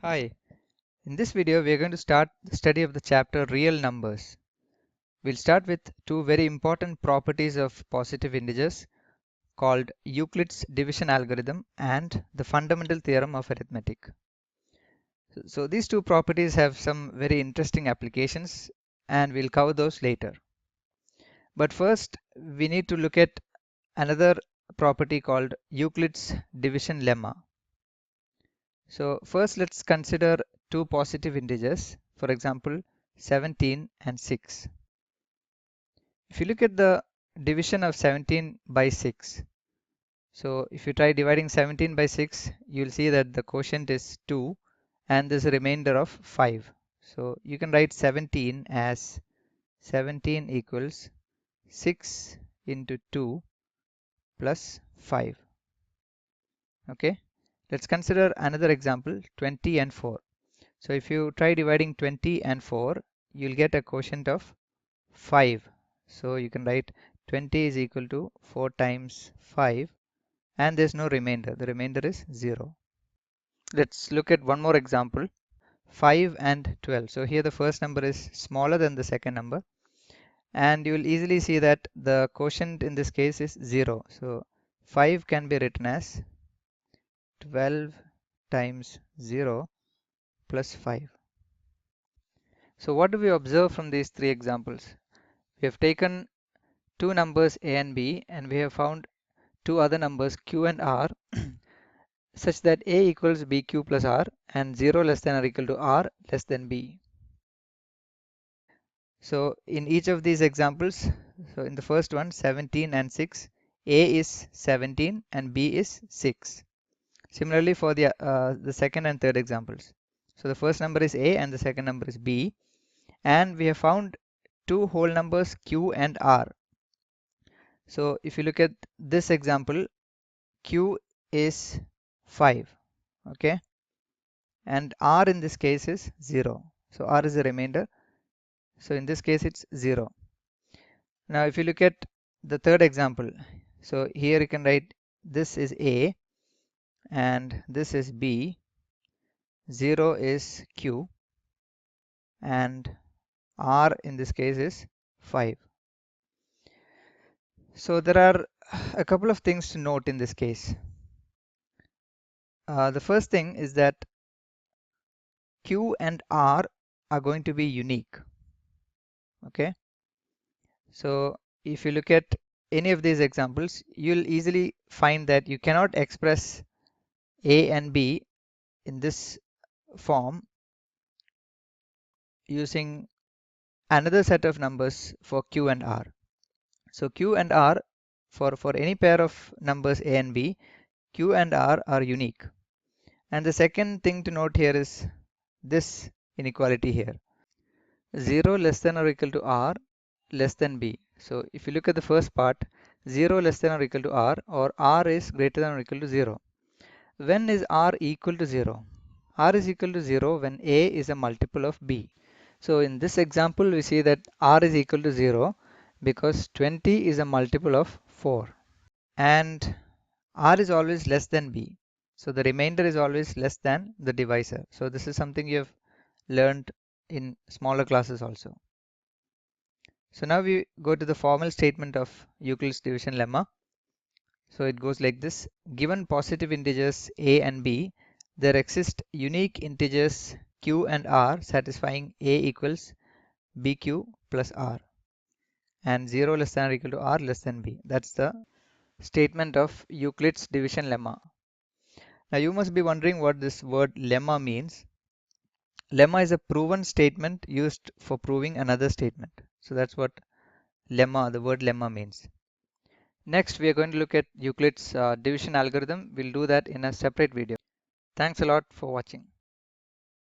Hi, in this video we are going to start the study of the chapter Real Numbers. We'll start with two very important properties of positive integers called Euclid's division algorithm and the fundamental theorem of arithmetic. So these two properties have some very interesting applications and we'll cover those later. But first we need to look at another property called Euclid's division lemma. So first let's consider two positive integers, for example 17 and 6. If you look at the division of 17 by 6, so if you try dividing 17 by 6, you'll see that the quotient is 2 and there's a remainder of 5. So you can write 17 as 17 equals 6 into 2 plus 5. Okay, let's consider another example 20 and 4. So if you try dividing 20 and 4, you'll get a quotient of 5. So you can write 20 is equal to 4 times 5 and there's no remainder. The remainder is 0. Let's look at one more example 5 and 12. So here the first number is smaller than the second number and you will easily see that the quotient in this case is 0. So 5 can be written as 12 times 0 plus 5. So what do we observe from these three examples? We have taken two numbers a and b and we have found two other numbers q and r such that a equals bq plus r and 0 less than or equal to r less than b. So in each of these examples, so in the first one 17 and 6, a is 17 and b is 6. Similarly for the second and third examples. So the first number is a and the second number is b and we have found two whole numbers q and r. So if you look at this example, q is 5, okay, and r in this case is 0. So r is the remainder. So in this case it's 0. Now if you look at the third example, so here you can write this is a and this is b, 0 is q and r in this case is 5. So there are a couple of things to note in this case. The first thing is that q and r are going to be unique. Okay, so if you look at any of these examples, you'll easily find that you cannot express a and b in this form using another set of numbers for q and r. So q and r, for any pair of numbers a and b, q and r are unique. And the second thing to note here is this inequality here, 0 less than or equal to r less than b. So if you look at the first part, 0 less than or equal to r, or r is greater than or equal to 0. When is r equal to 0? R is equal to 0 when a is a multiple of b. So in this example we see that r is equal to 0 because 20 is a multiple of 4 and r is always less than b. So the remainder is always less than the divisor. So this is something you have learned in smaller classes also. So now we go to the formal statement of Euclid's division lemma. So it goes like this: given positive integers a and b, there exist unique integers q and r satisfying a equals bq plus r and 0 less than or equal to r less than b. That's the statement of Euclid's division lemma. Now you must be wondering what this word lemma means. Lemma is a proven statement used for proving another statement. So that's what lemma, the word lemma means. Next, we are going to look at Euclid's division algorithm. We'll do that in a separate video. Thanks a lot for watching.